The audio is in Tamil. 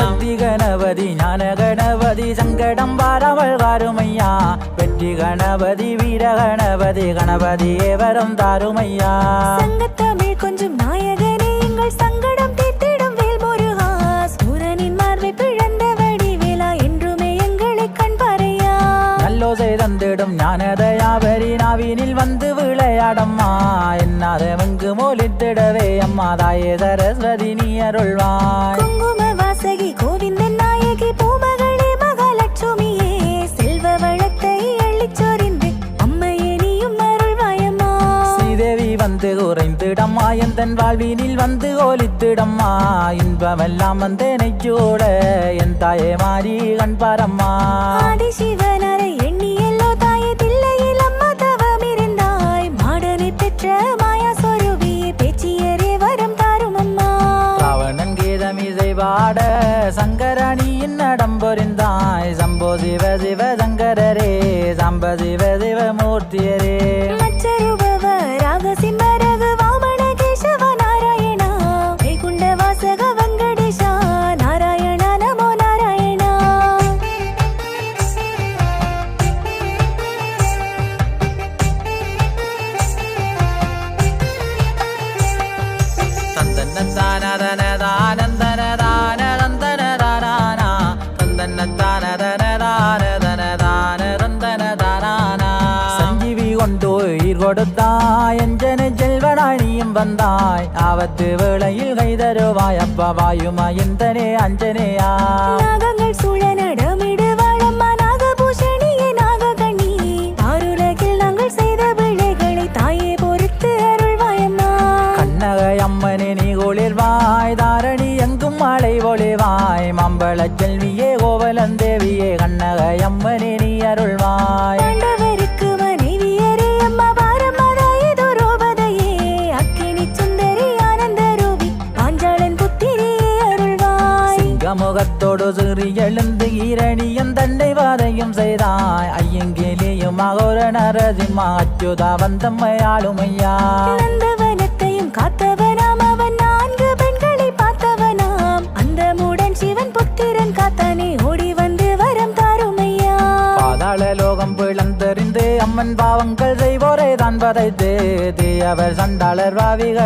சக்தி கணபதி ஞான கணபதி சங்கடம் வாரவள் வாருமையா வெற்றி கணபதி வீர கணபதி கணபதியே வரம் தாருமையா சங்கத்தமிழ் கொஞ்சம் நாயகனே எங்கள் சங்கடம் தீர்த்திடும் வேல் முருகா சூரனின் மார்பை பிழந்த வடிவேலா என்றுமே எங்களை கண்பாரையா நல்லோசை தந்திடும் ஞானதயாபரி நாவினில் வந்து விளையாடம்மா என்னாதவங்கு மொழித்திடவே அம்மா தாயே சரஸ்வதி நீ அருள்வாய் குங்கும வாசகி கோவிந்தன் நாயகி பூமகளே மகாலட்சுமியே செல்வ வளத்தை அள்ளிச் சொரிந்து அம்மையே நீயும் அருள்வாயம்மா ஸ்ரீதேவி வந்து குறைந்திடம்மா எந்தன் வாழ்வினில் வந்து ஒலித்திடம்மா இன்பமெல்லாம் வந்தேனை சூட என் தாயே மாறி கண்பாரம்மா ஆதி சிவனரை எண்ணி எல்லோ தாயே தில்லையில் அம்மா தவம் இருந்தாய் மாடனை பெற்ற மாயா சொருபியே பேச்சியரே வரம் தாரும் அம்மா ராவணன் கீதமிசை பாட சங்கரணியின் நடம் பொறிந்தாய் சம்போ சிவ சிவ சங்கரரே சம்ப சிவ சிவ மூர்த்தியரே மச்சரூபவ ராக சிம்ம ரகு வாமன கேசவ நாராயணா வைகுண்ட வாசக வெங்கடேஷா நாராயணா நமோ நாராயணா சஞ்சீவி கொண்டு உயிர் கொடுத்தாய் எஞ்சனை செல்வனாய் நீயும் வந்தாய் ஆபத்து வேளையில் கைதருவாய் அப்பா வாயுமா எந்தனே அஞ்சனையா நாகங்கள் சூழ நடமிடு வாழம்மா நாகபூஷணியே நாககணி ஆருலகில் நாங்கள் செய்த பிழைகளை தாயே பொறுத்து அருள்வாயம்மா கண்ணகை அம்மனே நீ ஒளிர்வாய் தாரணி எங்கும் மழை ஒளிவாய் மம்பள செல்வியே கோவலந்தேவியே கண்ணகை அம்மனே நீ அருள்வாய் ஆண்டவருக்கு மனைவியரே அம்மா பாரம்மா தாயே துரோபதையே அக்கினி சுந்தரி ஆனந்த ரூபி பாஞ்சாலன் புத்திரியே அருள்வாய் சிங்கமுகத்தோடு சிறி எழுந்து ஈரணியும் தண்டை வாதையும் செய்தாய் ஐயங்கிலேயும் அகோர நரசிம்மா அச்சுதா வந்தம்மையாளுமையா நந்தவனத்தையும் காத்தவனாம் அவன் 4 பெண்களை பார்த்தவனாம் அந்த மூடன் சிவன் புத்திரன் காத்தானே ஓடி வந்து வரம் தாருமையா பாதாள லோகம் பிளந்தறிந்து அம்மன் பாவங்கள் செய்வோரை தான் பதைத்து தீயவர் சண்டாளர் பாவிகள்